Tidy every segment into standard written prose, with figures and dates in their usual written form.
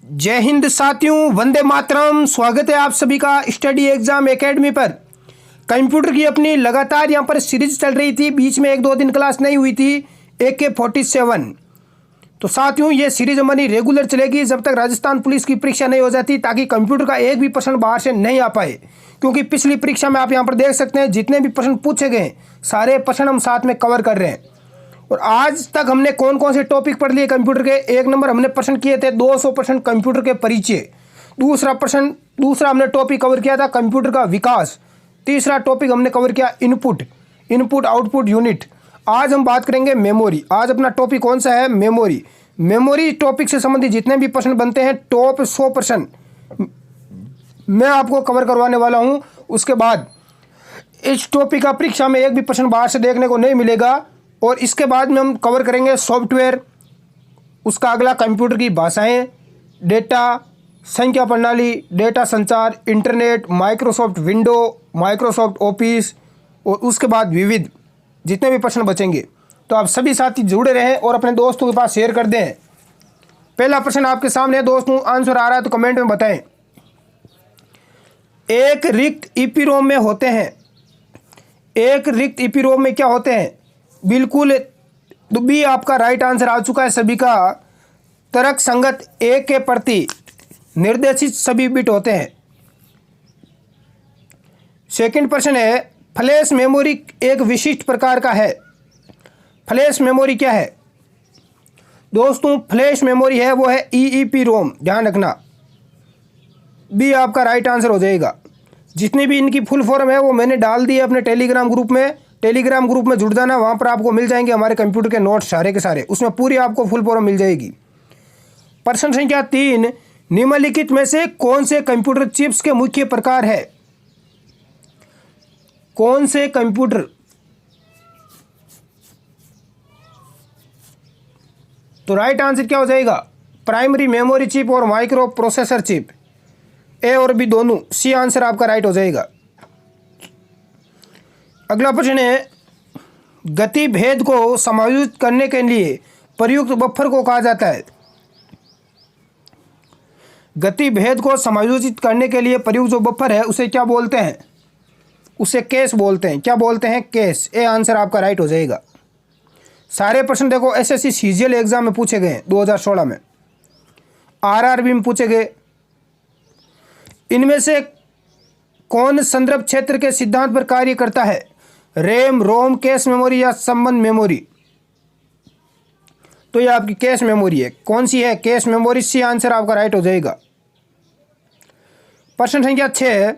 जय हिंद साथियों, वंदे मातरम। स्वागत है आप सभी का स्टडी एग्जाम एकेडमी पर। कंप्यूटर की अपनी लगातार यहाँ पर सीरीज चल रही थी, बीच में एक दो दिन क्लास नहीं हुई थी AK-47। तो साथियों ये सीरीज हमारी रेगुलर चलेगी जब तक राजस्थान पुलिस की परीक्षा नहीं हो जाती, ताकि कंप्यूटर का एक भी प्रश्न बाहर से नहीं आ पाए। क्योंकि पिछली परीक्षा में आप यहाँ पर देख सकते हैं जितने भी प्रश्न पूछे गए सारे प्रश्न हम साथ में कवर कर रहे हैं। और आज तक हमने कौन कौन से टॉपिक पढ़ लिए कंप्यूटर के। एक नंबर हमने प्रश्न किए थे 200% कंप्यूटर के परिचय। दूसरा हमने टॉपिक कवर किया था कंप्यूटर का विकास। तीसरा टॉपिक हमने कवर किया इनपुट आउटपुट यूनिट। आज हम बात करेंगे मेमोरी। आज अपना टॉपिक कौन सा है? मेमोरी टॉपिक से संबंधित जितने भी प्रश्न बनते हैं टॉप 100% मैं आपको कवर करवाने वाला हूं। उसके बाद इस टॉपिक का परीक्षा में एक भी प्रश्न बाहर से देखने को नहीं मिलेगा। और इसके बाद में हम कवर करेंगे सॉफ्टवेयर, उसका अगला कंप्यूटर की भाषाएं, डेटा संख्या प्रणाली, डेटा संचार, internet, Microsoft window, Microsoft office और उसके बाद विविध जितने भी प्रश्न बचेंगे। तो आप सभी साथी जुड़े रहें और अपने दोस्तों के पास शेयर कर दें। पहला प्रश्न आपके सामने है दोस्तों, आंसर आ रहा है तो कमेंट में बताएं। एक रिक्त ईपीरोम में होते हैं। एक रिक्त ईपीरोम में क्या होते हैं? बिल्कुल बी आपका राइट आंसर आ चुका है सभी का। तर्क संगत ए के प्रति निर्देशित सभी बिट होते हैं। सेकंड प्रश्न है, फ्लैश मेमोरी एक विशिष्ट प्रकार का है। फ्लैश मेमोरी क्या है दोस्तों? फ्लैश मेमोरी है वो है EEPROM। ध्यान रखना, बी आपका राइट आंसर हो जाएगा। जितनी भी इनकी फुल फॉर्म है वो मैंने डाल दी है अपने टेलीग्राम ग्रुप में। टेलीग्राम ग्रुप में जुड़ जाना, वहाँ पर आपको मिल जाएंगे हमारे कंप्यूटर के नोट्स सारे के सारे, उसमें पूरी आपको फुल फॉर्म मिल जाएगी। प्रश्न संख्या 3, निम्नलिखित में से कौन से कंप्यूटर चिप्स के मुख्य प्रकार है? कौन से कंप्यूटर? तो राइट आंसर क्या हो जाएगा? प्राइमरी मेमोरी चिप और माइक्रो प्रोसेसर चिप। ए और बी दोनों, सी आंसर आपका राइट हो जाएगा। अगला प्रश्न है, गति भेद को समायोजित करने के लिए प्रयुक्त बफर को कहा जाता है। गति भेद को समायोजित करने के लिए प्रयुक्त जो बफर है उसे क्या बोलते हैं? उसे कैश बोलते हैं। क्या बोलते हैं? कैश। ए आंसर आपका राइट हो जाएगा। सारे प्रश्न देखो SSC CGL एग्जाम में पूछे गए 2016 में, RRB में पूछे गए। इनमें से कौन संदर्भ क्षेत्र के सिद्धांत पर कार्य करता है? रैम, रोम, कैश मेमोरी या संबंध मेमोरी? तो ये आपकी कैश मेमोरी है। कौन सी है? Cache memory. सी आंसर आपका राइट हो जाएगा। प्रश्न संख्या 6,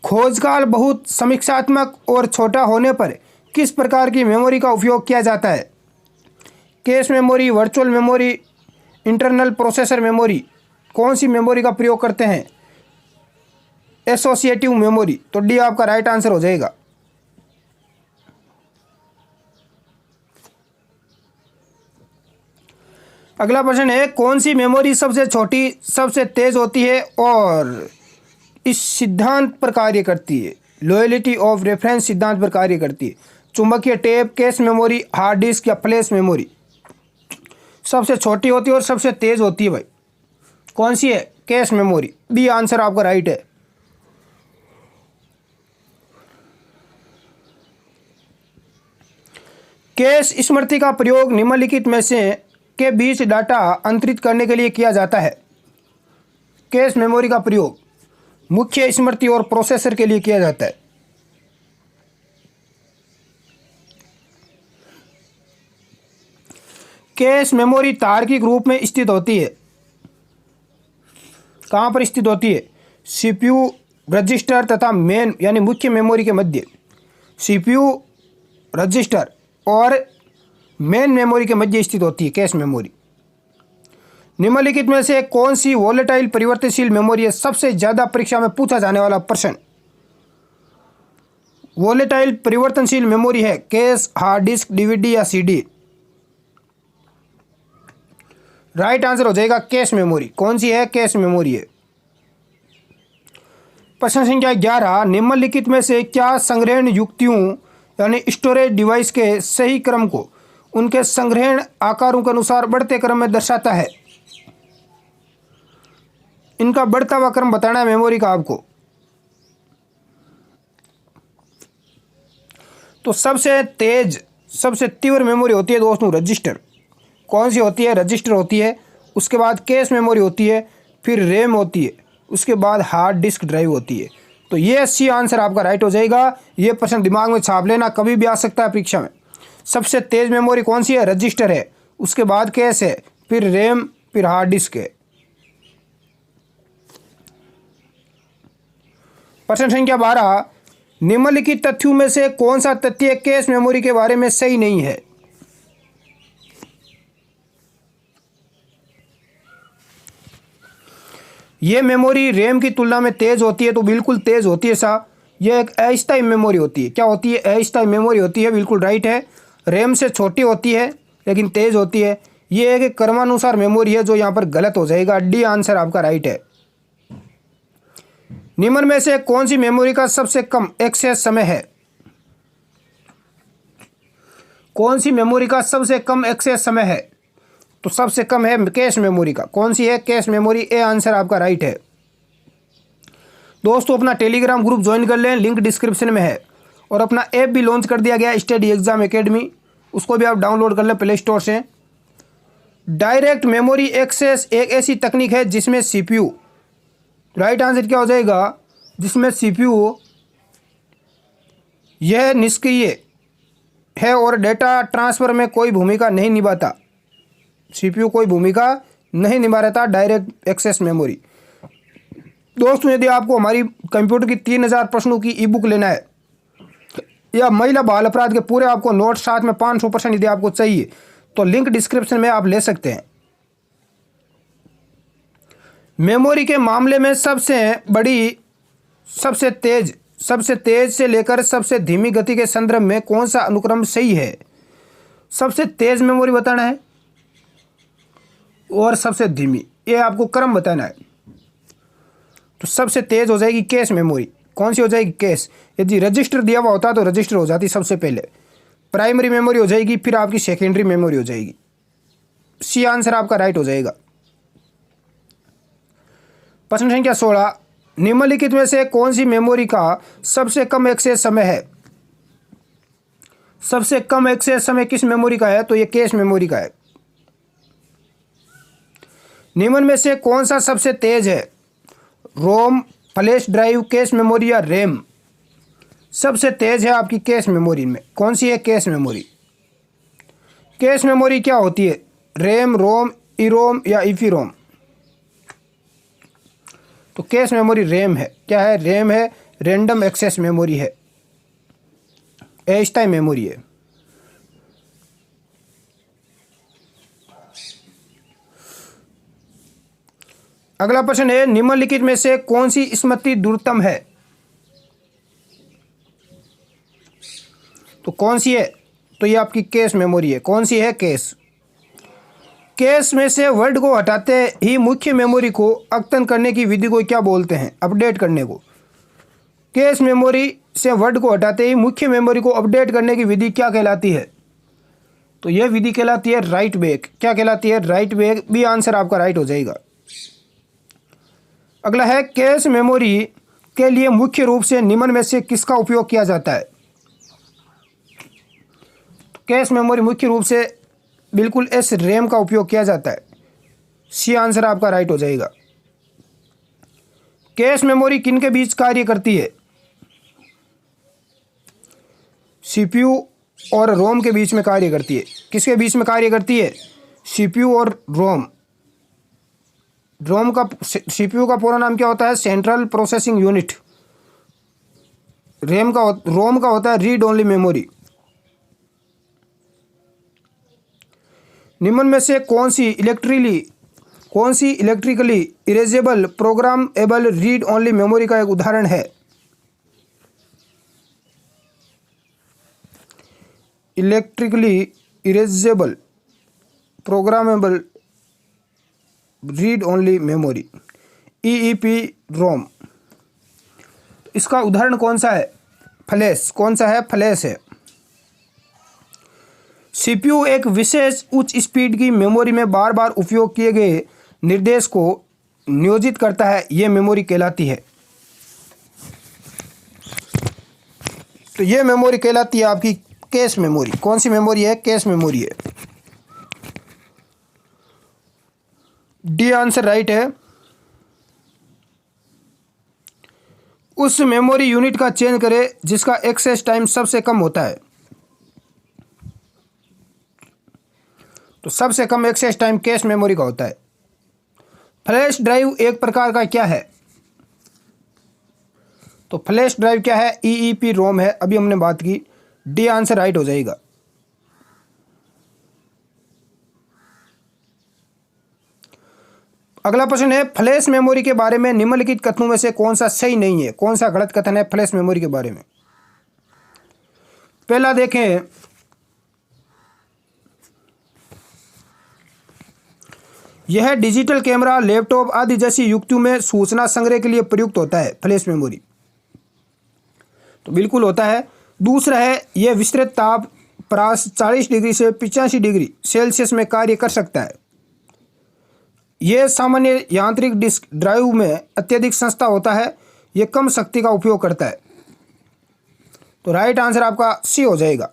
खोजकाल बहुत समीक्षात्मक और छोटा होने पर किस प्रकार की मेमोरी का उपयोग किया जाता है? Cache memory, virtual memory, internal processor memory. कौन सी मेमोरी का प्रयोग करते हैं? Associative memory. तो डी आपका राइट आंसर हो जाएगा। अगला प्रश्न है, कौन सी मेमोरी सबसे छोटी सबसे तेज होती है और इस सिद्धांत पर कार्य करती है? लॉयल्टी ऑफ रेफरेंस सिद्धांत पर कार्य करती है। चुंबकीय tape, cache memory, hard disk या फ्लैश मेमोरी? सबसे छोटी होती है और सबसे तेज होती है भाई। कौन सी है? Cache memory. बी आंसर आपका राइट है। कैश स्मृति का प्रयोग निम्नलिखित में से के बीच डाटा अंतरित करने के लिए किया जाता है। कैश मेमोरी का प्रयोग मुख्य स्मृति और प्रोसेसर के लिए किया जाता है। कैश मेमोरी तार्किक रूप में स्थित होती है। कहाँ पर स्थित होती है? CPU रजिस्टर तथा मेन यानी मुख्य मेमोरी के मध्य। CPU रजिस्टर और मेन मेमोरी के मध्य स्थित होती है कैश मेमोरी। निम्नलिखित में से कौन सी वोलेटाइल परिवर्तनशील मेमोरी है? सबसे ज्यादा परीक्षा में पूछा जाने वाला प्रश्न। वोलेटाइल परिवर्तनशील मेमोरी है कैश, हार्ड डिस्क, DVD या CD? राइट आंसर हो जाएगा कैश मेमोरी। कौन सी है? कैश मेमोरी है। प्रश्न संख्या 11, निम्नलिखित में से क्या संग्रहण युक्तियों यानी स्टोरेज डिवाइस के सही क्रम को उनके संग्रहण आकारों के अनुसार बढ़ते क्रम में दर्शाता है? इनका बढ़ता हुआ क्रम बताना है मेमोरी का आपको। तो सबसे तेज सबसे तीव्र मेमोरी होती है दोस्तों रजिस्टर। कौन सी होती है? रजिस्टर होती है। उसके बाद कैश मेमोरी होती है, फिर रैम होती है, उसके बाद हार्ड डिस्क ड्राइव होती है। तो ये सी आंसर आपका राइट हो जाएगा। ये प्रश्न दिमाग में छाप लेना, कभी भी आ सकता है परीक्षा में। सबसे तेज मेमोरी कौन सी है? रजिस्टर है। उसके बाद कैश है, फिर रैम, फिर हार्ड डिस्क है। प्रश्न संख्या 12, निम्नलिखित तथ्यों में से कौन सा तथ्य कैश मेमोरी के बारे में सही नहीं है? यह मेमोरी रैम की तुलना में तेज होती है, तो बिल्कुल तेज होती है सा। यह एक अस्थायी मेमोरी होती है। क्या होती है? अस्थायी मेमोरी होती है, बिल्कुल राइट है। रैम से छोटी होती है लेकिन तेज होती है। यह एक क्रमानुसार मेमोरी है, जो यहाँ पर गलत हो जाएगा। डी आंसर आपका राइट है। निम्न में से कौन सी मेमोरी का सबसे कम एक्सेस समय है? कौन सी मेमोरी का सबसे कम एक्सेस समय है? तो सबसे कम है कैश मेमोरी का। कौन सी है? Cache memory. ए आंसर आपका राइट है। दोस्तों अपना टेलीग्राम ग्रुप ज्वाइन कर लें, लिंक डिस्क्रिप्शन में है। और अपना ऐप भी लॉन्च कर दिया गया स्टडी एग्जाम एकेडमी, उसको भी आप डाउनलोड कर लें प्ले स्टोर से। डायरेक्ट मेमोरी एक्सेस एक ऐसी तकनीक है जिसमें सीपीयू, राइट आंसर क्या हो जाएगा? जिसमें सीपीयू यह निष्क्रिय है और डेटा ट्रांसफर में कोई भूमिका नहीं निभाता। सीपीयू कोई भूमिका नहीं निभा रहता। Direct access memory. दोस्तों यदि आपको हमारी कंप्यूटर की 3000 प्रश्नों की ई बुक लेना है, या महिला बाल अपराध के पूरे आपको नोट साथ में 500 प्रश्न यदि आपको चाहिए, तो लिंक डिस्क्रिप्शन में आप ले सकते हैं। मेमोरी के मामले में सबसे बड़ी, सबसे तेज से लेकर सबसे धीमी गति के संदर्भ में कौन सा अनुक्रम सही है? सबसे तेज मेमोरी बताना है और सबसे धीमी, ये आपको क्रम बताना है। तो सबसे तेज हो जाएगी कैश मेमोरी। कौन सी हो जाएगी? कैश। यदि रजिस्टर दिया हुआ होता तो रजिस्टर हो जाती सबसे पहले। प्राइमरी मेमोरी हो जाएगी, फिर आपकी सेकेंडरी मेमोरी हो जाएगी। सी आंसर आपका राइट हो जाएगा। प्रश्न संख्या 16, निम्नलिखित में से कौन सी मेमोरी का सबसे कम एक्सेस समय है? सबसे कम एक्सेस समय किस मेमोरी का है? तो ये कैश मेमोरी का है। निम्न में से कौन सा सबसे तेज है? रोम, फ्लैश ड्राइव, कैश मेमोरी या रैम? सबसे तेज है आपकी कैश मेमोरी में। कौन सी है? Cache memory. कैश मेमोरी क्या होती है? रैम, रोम, ईरोम या ईपीरोम? तो कैश मेमोरी रैम है। क्या है? रैम है। रैंडम एक्सेस मेमोरी है, अस्थायी मेमोरी है। अगला प्रश्न है, निम्नलिखित में से कौन सी स्मृति दूरतम है? तो कौन सी है? तो ये आपकी कैश मेमोरी है। कौन सी है? कैश। कैश में से वर्ड को हटाते ही मुख्य मेमोरी को अद्यतन करने की विधि को क्या बोलते हैं? अपडेट करने को। कैश मेमोरी से वर्ड को हटाते ही मुख्य मेमोरी को अपडेट करने की विधि क्या कहलाती है? तो यह विधि कहलाती है राइट बैक। क्या कहलाती है? Right back. बी आंसर आपका राइट हो जाएगा। अगला है, कैश मेमोरी के लिए मुख्य रूप से निम्न में से किसका उपयोग किया जाता है? तो कैश मेमोरी मुख्य रूप से बिल्कुल एस रैम का उपयोग किया जाता है। सी आंसर आपका राइट हो जाएगा। कैश मेमोरी किन के बीच कार्य करती है? सीपीयू और रोम के बीच में कार्य करती है। किसके बीच में कार्य करती है? सीपीयू और रोम। सीपीयू का पूरा नाम क्या होता है? Central processing unit. रोम का होता है रीड ओनली मेमोरी। निम्न में से कौन सी electrically erasable programmable read only memory का एक उदाहरण है? Electrically erasable programmable read only memory, EEP ROM. इसका उदाहरण कौन सा है? फ्लैश। कौन सा है? फ्लैश है। सीपीयू एक विशेष उच्च स्पीड की मेमोरी में बार बार उपयोग किए गए निर्देश को नियोजित करता है ये मेमोरी कहलाती है। तो ये मेमोरी कहलाती है आपकी कैश मेमोरी। कौन सी मेमोरी है? कैश मेमोरी है। डी आंसर राइट है। उस मेमोरी यूनिट का चयन करें जिसका एक्सेस टाइम सबसे कम होता है। तो सबसे कम एक्सेस टाइम कैश मेमोरी का होता है। फ्लैश ड्राइव एक प्रकार का क्या है? तो फ्लैश ड्राइव क्या है? ईईपी रोम है, अभी हमने बात की। डी आंसर राइट हो जाएगा। अगला प्रश्न है, फ्लैश मेमोरी के बारे में निम्नलिखित कथनों में से कौन सा सही नहीं है? कौन सा गलत कथन है फ्लैश मेमोरी के बारे में? पहला देखें, यह डिजिटल कैमरा, लैपटॉप आदि जैसी युक्तियों में सूचना संग्रह के लिए प्रयुक्त होता है फ्लैश मेमोरी। तो बिल्कुल होता है। दूसरा है, यह विस्तृत ताप प्रास 40 डिग्री से 85 डिग्री सेल्सियस में कार्य कर सकता है। यह सामान्य यांत्रिक डिस्क ड्राइव में अत्यधिक संस्था होता है। यह कम शक्ति का उपयोग करता है। तो राइट आंसर आपका सी हो जाएगा।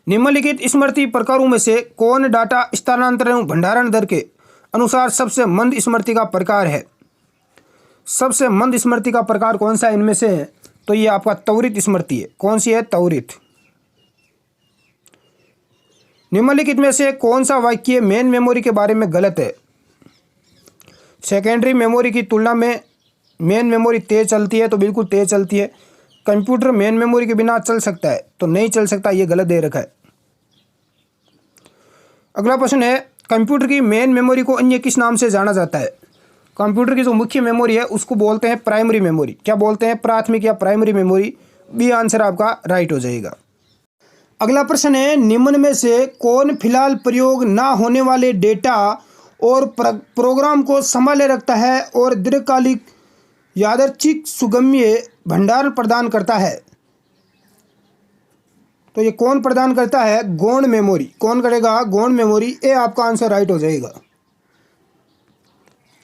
निम्नलिखित स्मृति प्रकारों में से कौन डाटा स्थानांतरण एवं भंडारण दर के अनुसार सबसे मंद स्मृति का प्रकार है? सबसे मंद स्मृति का प्रकार कौन सा इनमें से है? तो ये आपका त्वरित स्मृति है। कौन सी है? त्वरित। निम्नलिखित में से कौन सा वाक्य मेन मेमोरी के बारे में गलत है? सेकेंडरी मेमोरी की तुलना में मेन मेमोरी तेज चलती है। तो बिल्कुल तेज चलती है। कंप्यूटर मेन मेमोरी के बिना चल सकता है? तो नहीं चल सकता, ये गलत दे रखा है। अगला प्रश्न है, कंप्यूटर की मेन मेमोरी को अन्य किस नाम से जाना जाता है? कंप्यूटर की जो मुख्य मेमोरी है उसको बोलते हैं प्राइमरी मेमोरी। क्या बोलते हैं? प्राथमिक या प्राइमरी मेमोरी। बी आंसर आपका राइट हो जाएगा। अगला प्रश्न है, निम्न में से कौन फिलहाल प्रयोग ना होने वाले डेटा और प्रोग्राम को संभाले रखता है और दीर्घकालिक यादृच्छिक सुगम्य भंडारण प्रदान करता है? तो ये कौन प्रदान करता है? गौण मेमोरी। कौन करेगा? गौण मेमोरी। ए आपका आंसर राइट हो जाएगा।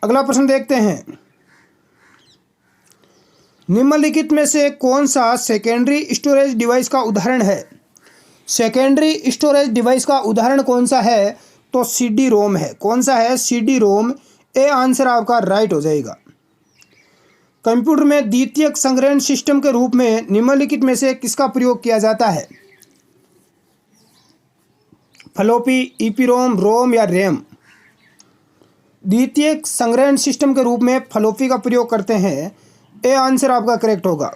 अगला प्रश्न देखते हैं, निम्नलिखित में से कौन सा सेकेंडरी स्टोरेज डिवाइस का उदाहरण है? सेकेंडरी स्टोरेज डिवाइस का उदाहरण कौन सा है? तो सीडी रोम है। कौन सा है? CD ROM. ए आंसर आपका राइट हो जाएगा। कंप्यूटर में द्वितीयक संग्रहण सिस्टम के रूप में निम्नलिखित में से किसका प्रयोग किया जाता है? फ्लॉपी, ईपीरोम, रोम या रैम? द्वितीयक संग्रहण सिस्टम के रूप में फ्लॉपी का प्रयोग करते हैं। ए आंसर आपका करेक्ट होगा।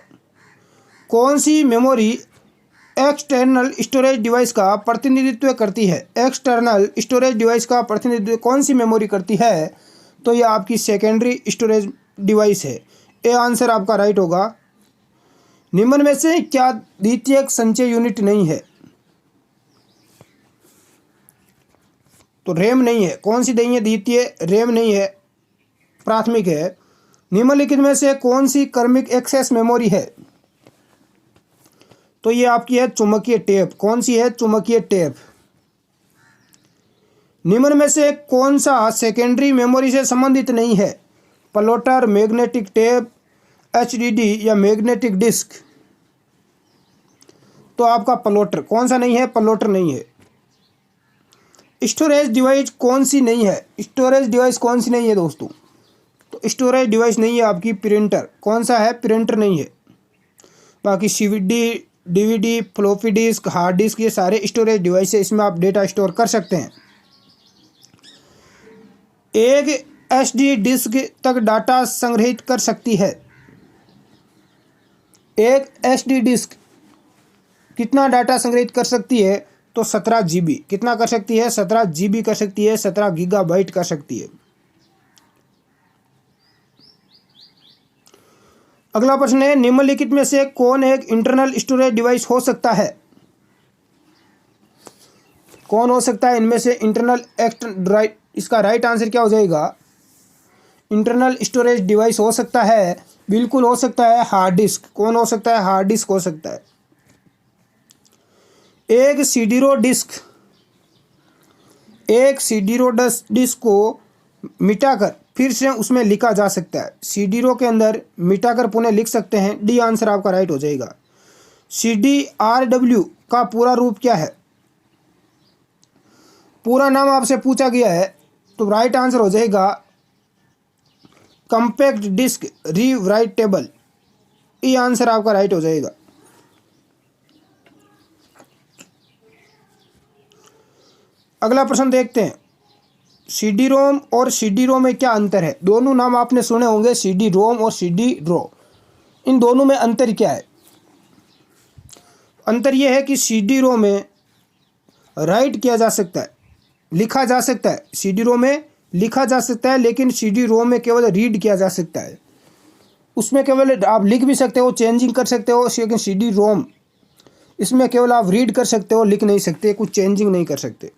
कौन सी मेमोरी एक्सटर्नल स्टोरेज डिवाइस का प्रतिनिधित्व करती है? एक्सटर्नल स्टोरेज डिवाइस का प्रतिनिधित्व कौन सी मेमोरी करती है? तो यह आपकी सेकेंडरी स्टोरेज डिवाइस है। ए आंसर आपका राइट होगा। निम्न में से क्या द्वितीयक संचय यूनिट नहीं है? तो रैम नहीं है। कौन सी नहीं है? द्वितीय। रैम नहीं है, प्राथमिक है। निम्नलिखित में से कौन सी क्रमिक एक्सेस मेमोरी है? तो ये आपकी है चुंबकीय टेप। कौन सी है? चुंबकीय टेप। निम्न में से कौन सा सेकेंडरी मेमोरी से संबंधित नहीं है? प्लॉटर, मैग्नेटिक टेप, एचडीडी या मैग्नेटिक डिस्क? तो आपका प्लॉटर। कौन सा नहीं है? प्लॉटर नहीं है। स्टोरेज डिवाइस कौन सी नहीं है? स्टोरेज डिवाइस कौन सी नहीं है दोस्तों? तो स्टोरेज डिवाइस नहीं है आपकी प्रिंटर। कौन सा है? प्रिंटर नहीं है। बाकी CVD, DVD, floppy disk, hard disk, ये सारे स्टोरेज डिवाइस है। इसमें आप डेटा स्टोर कर सकते हैं। एक एसडी डिस्क तक डाटा संग्रहित कर सकती है। एक एसडी डिस्क कितना डाटा संग्रहित कर सकती है? तो 17 जीबी। कितना कर सकती है? 17 जीबी कर सकती है। 17 गीगाबाइट कर सकती है। अगला प्रश्न है, निम्नलिखित में से कौन एक इंटरनल स्टोरेज डिवाइस हो सकता है? कौन हो सकता है इनमें से इंटरनल ड्राइव? इसका राइट आंसर क्या हो जाएगा? इंटरनल स्टोरेज डिवाइस हो सकता है। बिल्कुल हो सकता है हार्ड डिस्क। कौन हो सकता है? हार्ड डिस्क हो सकता है। एक सीडी रो डिस्क एक CD रो डिस्क को मिटाकर फिर से उसमें लिखा जा सकता है। CD रो के अंदर मिटाकर पुनः लिख सकते हैं। डी आंसर आपका राइट हो जाएगा। CDRW का पूरा रूप क्या है? पूरा नाम आपसे पूछा गया है तो राइट आंसर हो जाएगा कॉम्पैक्ट डिस्क रीराइटेबल। ये आंसर आपका राइट हो जाएगा। अगला प्रश्न देखते हैं। CD रोम और CD रोम में क्या अंतर है? दोनों नाम आपने सुने होंगे, CD रोम और CD रो। इन दोनों में अंतर क्या है? अंतर यह है कि CD रोम में राइट किया जा सकता है, लिखा जा सकता है। CD रोम में लिखा जा सकता है, लेकिन CD रोम में केवल रीड किया जा सकता है। उसमें केवल आप लिख भी सकते हो, चेंजिंग कर सकते हो, लेकिन CD रोम इसमें केवल आप रीड कर सकते हो, लिख नहीं सकते, कुछ चेंजिंग नहीं कर सकते।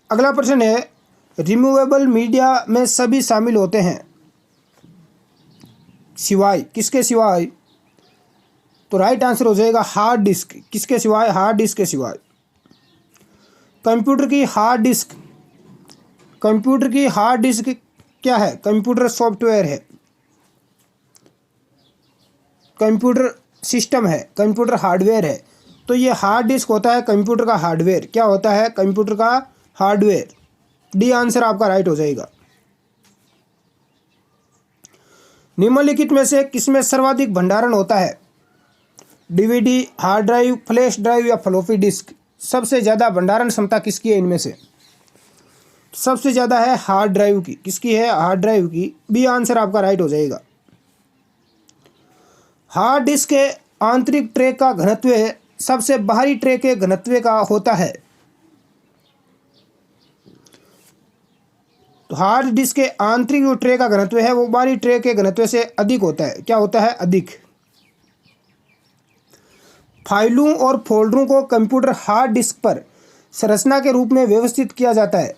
अगला प्रश्न है, रिमूवेबल मीडिया में सभी शामिल होते हैं सिवाय किसके सिवाय? तो राइट आंसर हो जाएगा हार्ड डिस्क। किसके सिवाय? हार्ड डिस्क के सिवाय। कंप्यूटर की हार्ड डिस्क, कंप्यूटर की हार्ड डिस्क क्या है? कंप्यूटर सॉफ्टवेयर है, कंप्यूटर सिस्टम है, कंप्यूटर हार्डवेयर है। तो ये हार्ड डिस्क होता है कंप्यूटर का हार्डवेयर। क्या होता है? कंप्यूटर का हार्डवेयर। डी आंसर आपका राइट हो जाएगा। निम्नलिखित में से किसमें सर्वाधिक भंडारण होता है? DVD, hard drive, flash drive या फ्लॉपी डिस्क? सबसे ज़्यादा भंडारण क्षमता किसकी है इनमें से? सबसे ज़्यादा है हार्ड ड्राइव की। किसकी है? हार्ड ड्राइव की। बी आंसर आपका राइट हो जाएगा। हार्ड डिस्क के आंतरिक ट्रे का घनत्व सबसे बाहरी ट्रे के घनत्व का होता है। तो हार्ड डिस्क के आंतरिक जो ट्रे का घनत्व है वो बाहरी ट्रे के घनत्व से अधिक होता है। क्या होता है? अधिक। फाइलों और फोल्डरों को कंप्यूटर हार्ड डिस्क पर संरचना के रूप में व्यवस्थित किया जाता है।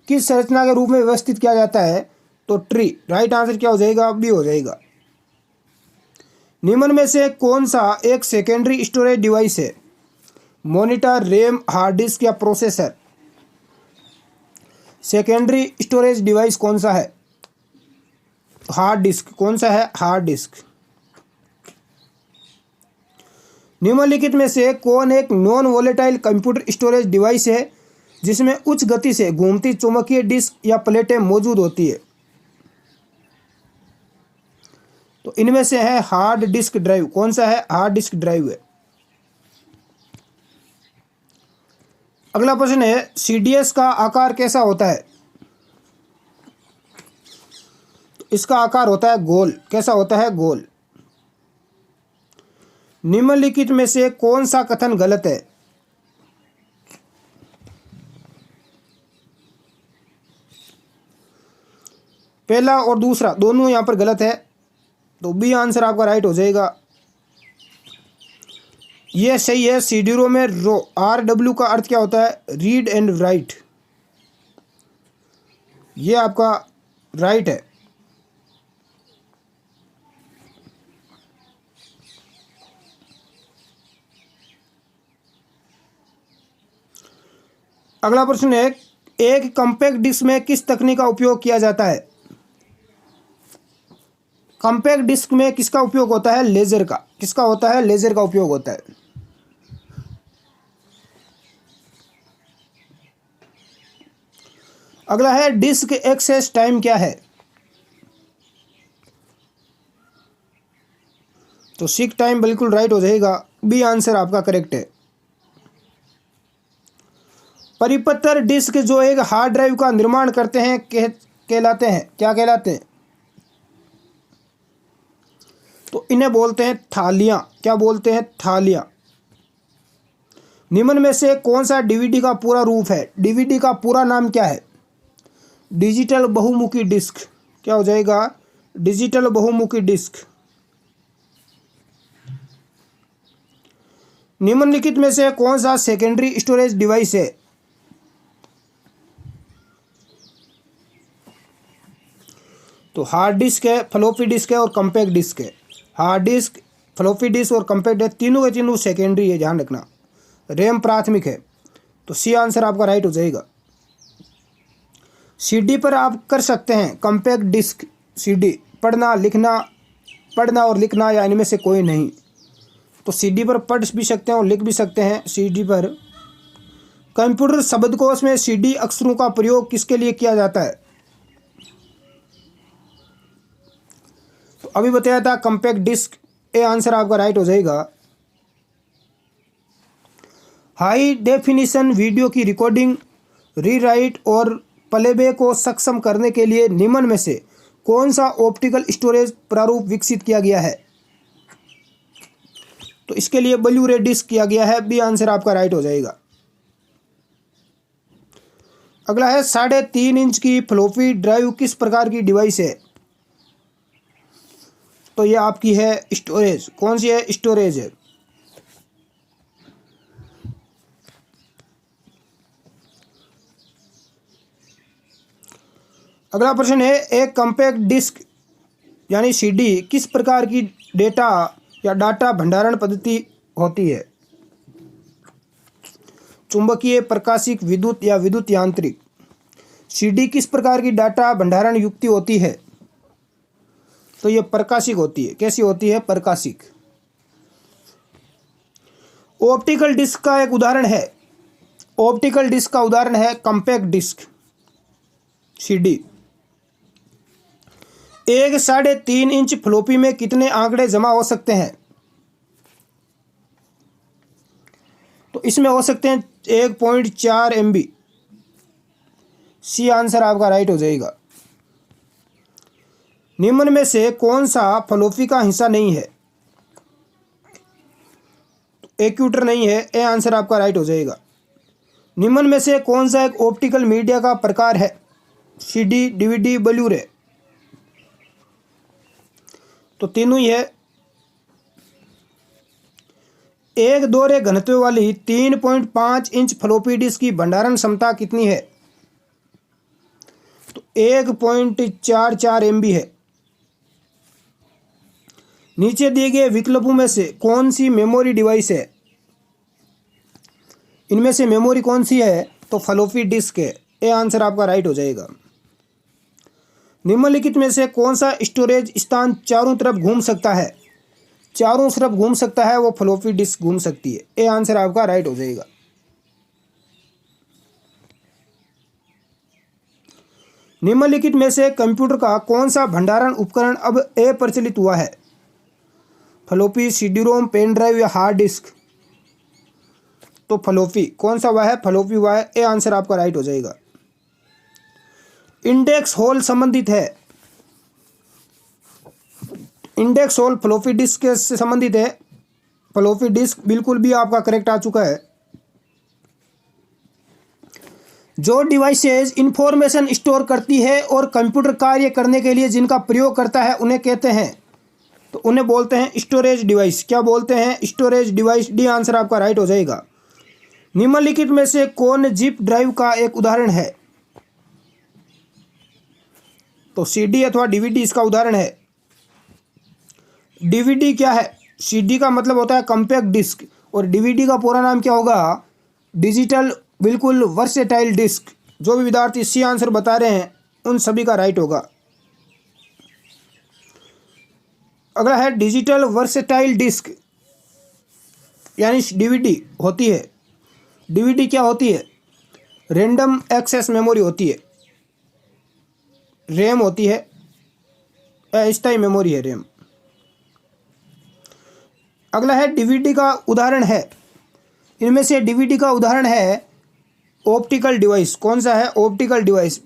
किस संरचना के रूप में व्यवस्थित किया जाता है? तो ट्री। राइट आंसर क्या हो जाएगा? बी हो जाएगा। निम्न में से कौन सा एक सेकेंडरी स्टोरेज डिवाइस है? मॉनिटर, रैम, हार्ड डिस्क या प्रोसेसर? सेकेंडरी स्टोरेज डिवाइस कौन सा है? Hard disk. कौन सा है? Hard disk. निम्नलिखित में से कौन एक non volatile computer storage device है जिसमें उच्च गति से घूमती चुंबकीय डिस्क या प्लेटें मौजूद होती है? तो इनमें से है हार्ड डिस्क ड्राइव। कौन सा है? हार्ड डिस्क ड्राइव है। अगला प्रश्न है, CDS का आकार कैसा होता है? तो इसका आकार होता है गोल। कैसा होता है? गोल। निम्नलिखित में से कौन सा कथन गलत है? पहला और दूसरा दोनों यहां पर गलत है, तो बी आंसर आपका राइट हो जाएगा। यह सही है। CD रोम में RW का अर्थ क्या होता है? Read and right. ये आपका राइट है। अगला प्रश्न है, एक कॉम्पैक्ट डिस्क में किस तकनीक का उपयोग किया जाता है? कॉम्पैक्ट डिस्क में किसका उपयोग होता है? लेजर का। किसका होता है? लेजर का उपयोग होता है। अगला है, डिस्क एक्सेस टाइम क्या है? तो सीक टाइम बिल्कुल राइट हो जाएगा। बी आंसर आपका करेक्ट है। परिपत्र डिस्क जो एक हार्ड ड्राइव का निर्माण करते हैं कहलाते हैं। क्या कहलाते हैं? तो इन्हें बोलते हैं थालियां। क्या बोलते हैं? थालियां। निम्न में से कौन सा DVD का पूरा रूप है? DVD का पूरा नाम क्या है? डिजिटल बहुमुखी डिस्क। क्या हो जाएगा? डिजिटल बहुमुखी डिस्क। निम्नलिखित में से कौन सा सेकेंडरी स्टोरेज डिवाइस है? तो हार्ड डिस्क है, फ्लॉपी डिस्क है और कॉम्पैक्ट डिस्क है। हार्ड डिस्क, फ्लॉपी डिस्क और कॉम्पैक्ट है, तीनों के तीनों सेकेंडरी है, ध्यान रखना। रैम प्राथमिक है। तो सी आंसर आपका राइट हो जाएगा। सीडी पर आप कर सकते हैं कॉम्पैक्ट डिस्क सीडी, पढ़ना और लिखना या इनमें से कोई नहीं। तो सीडी पर पढ़ भी सकते हैं और लिख भी सकते हैं सीडी पर। कंप्यूटर शब्दकोश में सीडी अक्षरों का प्रयोग किसके लिए किया जाता है? तो अभी बताया था कॉम्पैक्ट डिस्क, ए आंसर आपका राइट हो जाएगा। हाई डेफिनिशन वीडियो की रिकॉर्डिंग, रीराइट और प्लेबैक को सक्षम करने के लिए निम्न में से कौन सा ऑप्टिकल स्टोरेज प्रारूप विकसित किया गया है? तो इसके लिए ब्लू-रे डिस्क किया गया है, बी आंसर आपका राइट हो जाएगा। अगला है 3.5 इंच की फ्लॉपी ड्राइव किस प्रकार की डिवाइस है? तो ये आपकी है स्टोरेज। कौन सी है? स्टोरेज है। अगला प्रश्न है एक कॉम्पैक्ट डिस्क यानी सीडी किस प्रकार की डेटा या डाटा भंडारण पद्धति होती है? चुंबकीय, प्रकाशिक, विद्युत या विद्युत यांत्रिक। सीडी किस प्रकार की डाटा भंडारण युक्ति होती है? तो ये प्रकाशिक होती है। कैसी होती है? प्रकाशिक। ऑप्टिकल डिस्क का एक उदाहरण है, ऑप्टिकल डिस्क का उदाहरण है कॉम्पैक्ट डिस्क सीडी। एक 3.5 इंच फ्लॉपी में कितने आंकड़े जमा हो सकते हैं? तो इसमें हो सकते हैं 1.4 MB। सी आंसर आपका राइट हो जाएगा। निम्न में से कौन सा फ्लॉपी का हिस्सा नहीं है? एक्यूटर नहीं है, ए आंसर आपका राइट हो जाएगा। निम्न में से कौन सा एक ऑप्टिकल मीडिया का प्रकार है? CD, DVD, Blu-ray. तो तीनों ही है। एक दोहरे घनत्व वाली 3.5 इंच फ्लॉपी डिस्क की भंडारण क्षमता कितनी है? तो 1.44 MB है। नीचे दिए गए विकल्पों में से कौन सी मेमोरी डिवाइस है? इनमें से मेमोरी कौन सी है? तो फ्लॉपी डिस्क है, ए आंसर आपका राइट हो जाएगा। निम्नलिखित में से कौन सा स्टोरेज स्थान चारों तरफ घूम सकता है? चारों तरफ घूम सकता है वो फ्लॉपी डिस्क घूम सकती है, ए आंसर आपका राइट हो जाएगा। निम्नलिखित में से कंप्यूटर का कौन सा भंडारण उपकरण अब अप्रचलित हुआ है? Floppy, CD ROM, pen drive या हार्ड डिस्क। तो फ्लॉपी। कौन सा हुआ है? फ्लॉपी हुआ है, ए आंसर आपका राइट हो जाएगा। इंडेक्स होल संबंधित है, इंडेक्स होल फ्लॉपी डिस्क से संबंधित है। फ्लॉपी डिस्क बिल्कुल भी आपका करेक्ट आ चुका है। जो डिवाइसेज इंफॉर्मेशन स्टोर करती है और कंप्यूटर कार्य करने के लिए जिनका प्रयोग करता है उन्हें कहते हैं, तो उन्हें बोलते हैं स्टोरेज डिवाइस। क्या बोलते हैं? स्टोरेज डिवाइस, डी आंसर आपका राइट हो जाएगा। निम्नलिखित में से कौन जिप ड्राइव का एक उदाहरण है? तो सीडी अथवा डीवीडी इसका उदाहरण है। डीवीडी क्या है? सीडी का मतलब होता है कॉम्पैक्ट डिस्क और डीवीडी का पूरा नाम क्या होगा? डिजिटल बिल्कुल वर्सेटाइल डिस्क। जो भी विद्यार्थी सी आंसर बता रहे हैं उन सभी का राइट होगा। अगला है डिजिटल वर्सेटाइल डिस्क यानी डीवीडी होती है। डीवीडी क्या होती है? रैंडम एक्सेस मेमोरी होती है, रैम होती है, अस्थायी मेमोरी है रैम। अगला है डीवीडी का उदाहरण है। इनमें से डीवीडी का उदाहरण है ऑप्टिकल डिवाइस। कौन सा है? Optical device.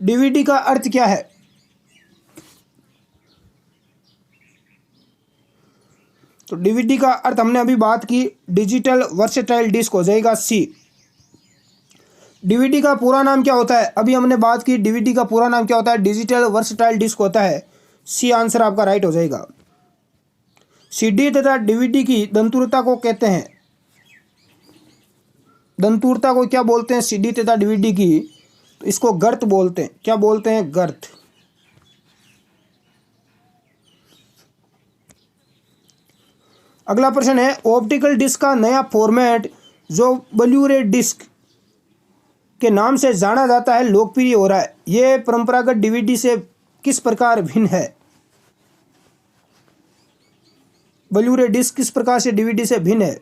डीवीडी का अर्थ क्या है? तो डीवीडी का अर्थ हमने अभी बात की, डिजिटल वर्सेटाइल डिस्क हो जाएगा, सी। डीवीडी का पूरा नाम क्या होता है? अभी हमने बात की डीवीडी का पूरा नाम क्या होता है? डिजिटल वर्सेटाइल डिस्क होता है, सी आंसर आपका राइट हो जाएगा। सीडी तथा डीवीडी की दंतुरता को कहते हैं, दंतुरता को क्या बोलते हैं? सीडी तथा डीवीडी की, तो इसको गर्त बोलते हैं। क्या बोलते हैं? गर्त। अगला प्रश्न है, ऑप्टिकल डिस्क का नया फॉर्मेट जो ब्लू-रे डिस्क के नाम से जाना जाता है लोकप्रिय हो रहा है, ये परंपरागत डीवीडी से किस प्रकार भिन्न है? ब्लू-रे डिस्क किस प्रकार से डीवीडी से भिन्न है?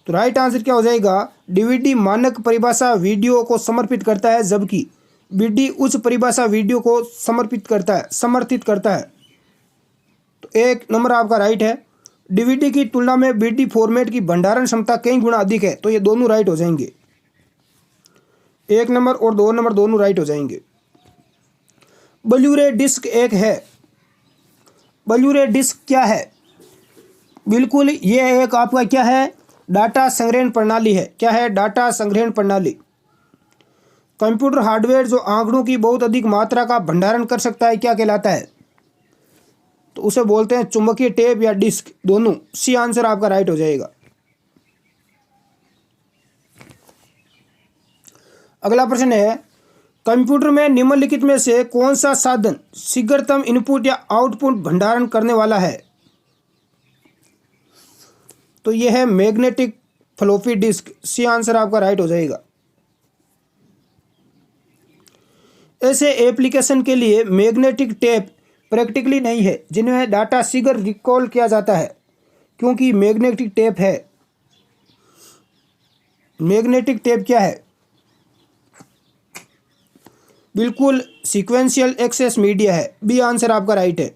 तो राइट आंसर क्या हो जाएगा? डीवीडी मानक परिभाषा वीडियो को समर्पित करता है, जबकि बीडी उच्च परिभाषा वीडियो को समर्पित करता है, समर्थित करता है। तो 1 नंबर आपका राइट है। डीवीडी की तुलना में बीडी फॉर्मेट की भंडारण क्षमता कई गुना अधिक है, तो ये दोनों राइट हो जाएंगे। 1 नंबर और 2 नंबर दोनों राइट हो जाएंगे। ब्लू-रे डिस्क एक है। ब्लू-रे डिस्क क्या है? बिल्कुल, ये एक आपका क्या है? डाटा संग्रहण प्रणाली है। क्या है? डाटा संग्रहण प्रणाली। कंप्यूटर हार्डवेयर जो आंकड़ों की बहुत अधिक मात्रा का भंडारण कर सकता है, क्या कहलाता है? तो उसे बोलते हैं चुंबकीय टेप या डिस्क, दोनों। सी आंसर आपका राइट हो जाएगा। अगला प्रश्न है, कंप्यूटर में निम्नलिखित में से कौन सा साधन शीघ्रतम इनपुट या आउटपुट भंडारण करने वाला है? तो यह है magnetic floppy disk. C answer आपका राइट हो जाएगा। ऐसे एप्लीकेशन के लिए मैग्नेटिक टेप प्रैक्टिकली नहीं है जिनमें डाटा शीघ्र रिकॉल किया जाता है, क्योंकि मैग्नेटिक टेप है। मैग्नेटिक टेप क्या है? बिल्कुल सीक्वेंशियल एक्सेस मीडिया है। बी आंसर आपका राइट है।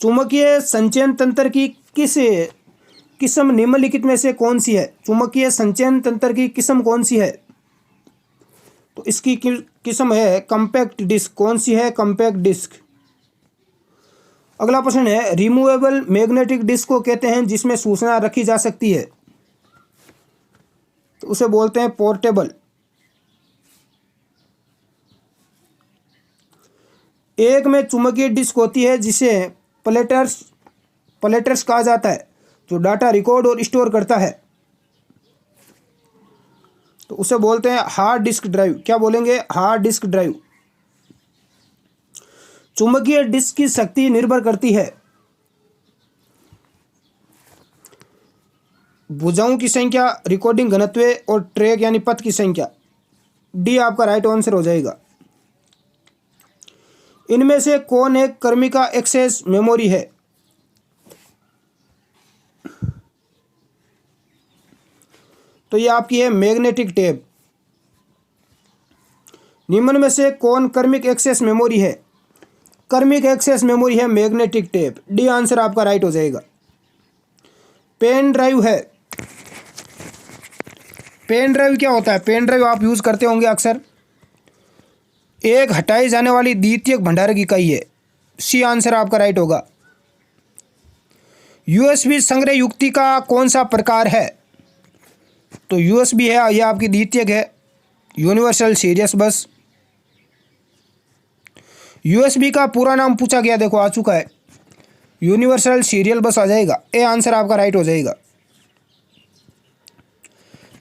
चुंबकीय संचयन तंत्र की किस किस्म निम्नलिखित में से कौन सी है? चुंबकीय संचयन तंत्र की किस्म कौन सी है? तो इसकी किस्म है कॉम्पैक्ट डिस्क। कौन सी है? Compact disc. अगला प्रश्न है, रिमूवेबल मैग्नेटिक डिस्क को कहते हैं जिसमें सूचना रखी जा सकती है, तो उसे बोलते हैं पोर्टेबल। एक में चुंबकीय डिस्क होती है जिसे प्लेटर्स कहा जाता है, जो डाटा रिकॉर्ड और स्टोर करता है, तो उसे बोलते हैं हार्ड डिस्क ड्राइव। क्या बोलेंगे? Hard disk drive. चुंबकीय डिस्क की शक्ति निर्भर करती है भुजाओं की संख्या, रिकॉर्डिंग घनत्व और ट्रैक यानी पथ की संख्या। डी आपका राइट आंसर हो जाएगा। इनमें से कौन एक क्रमिका एक्सेस मेमोरी है? तो ये आपकी है मैग्नेटिक टेप। निम्न में से कौन क्रमिक एक्सेस मेमोरी है? क्रमिक एक्सेस मेमोरी है मैग्नेटिक टेप। डी आंसर आपका राइट हो जाएगा। पेन ड्राइव है। पेन ड्राइव क्या होता है? पेन ड्राइव आप यूज करते होंगे अक्सर। एक हटाई जाने वाली द्वितीयक भंडारक इकाई है। सी आंसर आपका राइट होगा। यूएसबी संग्रह युक्ति का कौन सा प्रकार है? तो यूएसबी है, यह आपकी द्वितीयक है, यूनिवर्सल सीरियल बस। यूएसबी का पूरा नाम पूछा गया, देखो आ चुका है, यूनिवर्सल सीरियल बस आ जाएगा। ए आंसर आपका राइट हो जाएगा।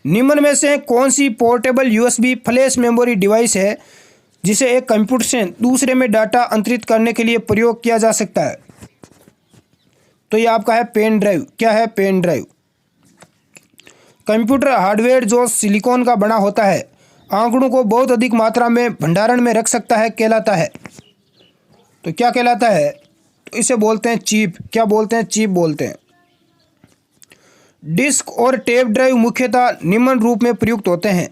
निम्न में से कौन सी portable USB flash memory device है जिसे एक कंप्यूटर से दूसरे में डाटा अंतरित करने के लिए प्रयोग किया जा सकता है? तो ये आपका है पेन ड्राइव। क्या है? Pen drive. कंप्यूटर हार्डवेयर जो सिलिकॉन का बना होता है, आंकड़ों को बहुत अधिक मात्रा में भंडारण में रख सकता है, कहलाता है। तो क्या कहलाता है? तो इसे बोलते हैं चिप। क्या बोलते हैं? चिप बोलते हैं। डिस्क और टेप ड्राइव मुख्यतः निम्न रूप में प्रयुक्त होते हैं,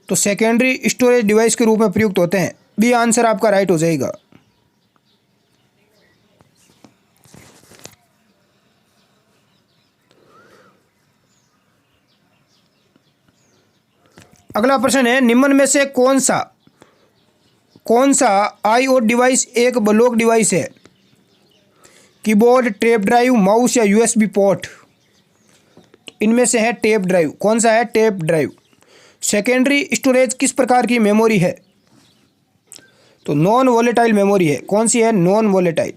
तो सेकेंडरी स्टोरेज डिवाइस के रूप में प्रयुक्त होते हैं। बी आंसर आपका राइट हो जाएगा। अगला प्रश्न है, निम्न में से कौन सा आईओ डिवाइस एक ब्लॉक डिवाइस है? कीबोर्ड, टेप ड्राइव, माउस या यूएसबी पोर्ट? इनमें से है टेप ड्राइव। कौन सा है? Tape drive. सेकेंडरी स्टोरेज किस प्रकार की मेमोरी है? तो नॉन वोलेटाइल मेमोरी है। कौन सी है? Non volatile.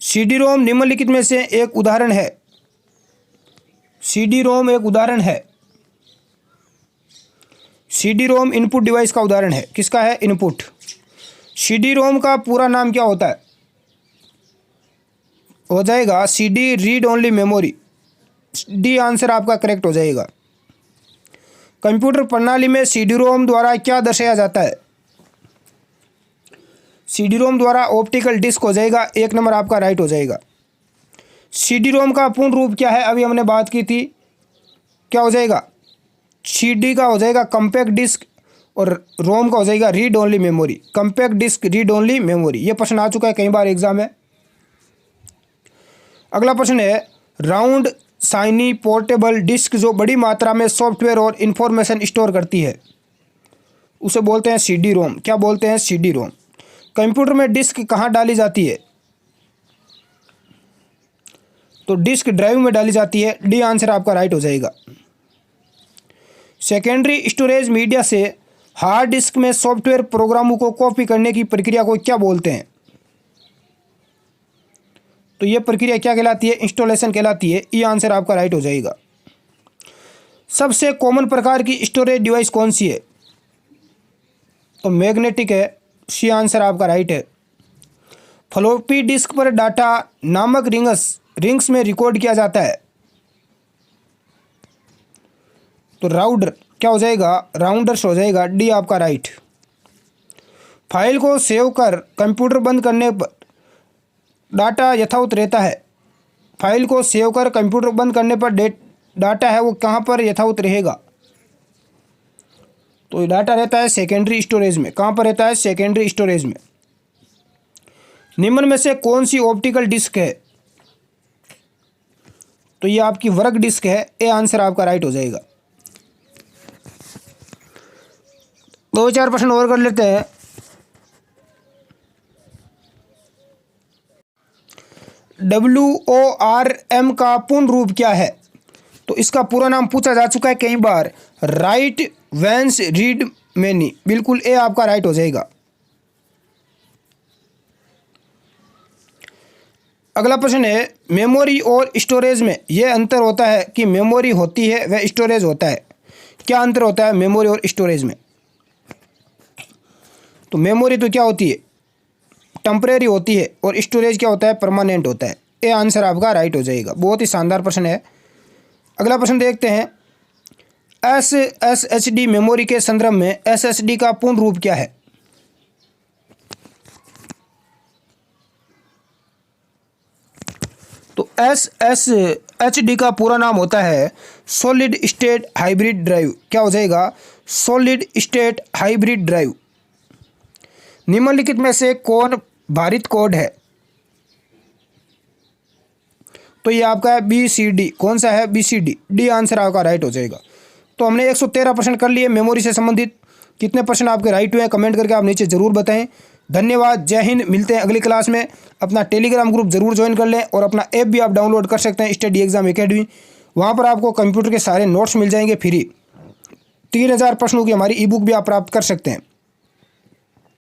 सीडी रोम निम्नलिखित में से एक उदाहरण है। सीडी रोम एक उदाहरण है। सीडी रोम इनपुट डिवाइस का उदाहरण है। किसका है? इनपुट। CD रोम का पूरा नाम क्या होता है? हो जाएगा CD read only memory. D answer आपका करेक्ट हो जाएगा। कंप्यूटर प्रणाली में CD रोम द्वारा क्या दर्शाया जाता है? CD रोम द्वारा ऑप्टिकल डिस्क हो जाएगा, 1 नंबर आपका राइट हो जाएगा। CD रोम का पूर्ण रूप क्या है? अभी हमने बात की थी, क्या हो जाएगा? CD का हो जाएगा कम्पैक्ट डिस्क और रोम का हो जाएगा read only memory. Compact disc, read only memory, ये प्रश्न आ चुका है कई बार एग्जाम में। अगला प्रश्न है, राउंड शाइनी पोर्टेबल डिस्क जो बड़ी मात्रा में सॉफ्टवेयर और इंफॉर्मेशन स्टोर करती है उसे बोलते हैं CD रोम। क्या बोलते हैं? CD रोम। कंप्यूटर में डिस्क कहाँ डाली जाती है? तो डिस्क ड्राइव में डाली जाती है। डी आंसर आपका राइट हो जाएगा। सेकेंडरी स्टोरेज मीडिया से हार्ड डिस्क में सॉफ्टवेयर प्रोग्रामों को कॉपी करने की प्रक्रिया को क्या बोलते हैं? तो यह प्रक्रिया क्या कहलाती है? इंस्टॉलेशन कहलाती है। ये आंसर आपका राइट हो जाएगा। सबसे कॉमन प्रकार की स्टोरेज डिवाइस कौन सी है? तो मैग्नेटिक है। सी आंसर आपका राइट है। फ्लॉपी डिस्क पर डाटा नामक रिंग्स में रिकॉर्ड किया जाता है। तो राउडर क्या हो जाएगा? राउंडर्स हो जाएगा। डी आपका राइट। फाइल को सेव कर कंप्यूटर बंद करने पर डाटा यथावत रहता है। फाइल को सेव कर कंप्यूटर बंद करने पर डाटा है वो कहाँ पर यथावत रहेगा? तो ये डाटा रहता है सेकेंडरी स्टोरेज में। कहाँ पर रहता है? सेकेंडरी स्टोरेज में। निम्न में से कौन सी ऑप्टिकल डिस्क है? तो ये आपकी वर्क डिस्क है। ए आंसर आपका राइट हो जाएगा। 2-4 प्रश्न और कर लेते हैं। WORM का पूर्ण रूप क्या है? तो इसका पूरा नाम पूछा जा चुका है कई बार। Write once read many. बिल्कुल ए आपका राइट हो जाएगा। अगला प्रश्न है, मेमोरी और स्टोरेज में यह अंतर होता है कि मेमोरी होती है वह स्टोरेज होता है। क्या अंतर होता है मेमोरी और स्टोरेज में? तो मेमोरी तो क्या होती है? टेम्परेरी होती है और स्टोरेज क्या होता है? परमानेंट होता है। ये आंसर आपका राइट हो जाएगा। बहुत ही शानदार प्रश्न है। अगला प्रश्न देखते हैं, SSD मेमोरी के संदर्भ में SSD का पूर्ण रूप क्या है? तो SSHD का पूरा नाम होता है सॉलिड स्टेट हाइब्रिड ड्राइव। क्या हो जाएगा? Solid state hybrid drive. निम्नलिखित में से कौन भारित कोड है? तो ये आपका है BCD। कौन सा है? BCD। डी आंसर आपका राइट हो जाएगा। तो हमने 113 प्रश्न कर लिए मेमोरी से संबंधित। कितने प्रश्न आपके राइट हुए हैं कमेंट करके आप नीचे ज़रूर बताएं। धन्यवाद। जय हिंद। मिलते हैं अगली क्लास में। अपना टेलीग्राम ग्रुप ज़रूर ज्वाइन कर लें और अपना ऐप भी आप डाउनलोड कर सकते हैं, स्टडी एग्जाम एकेडमी। वहाँ पर आपको कंप्यूटर के सारे नोट्स मिल जाएंगे फ्री। 3000 प्रश्नों की हमारी ई बुक भी आप प्राप्त कर सकते हैं।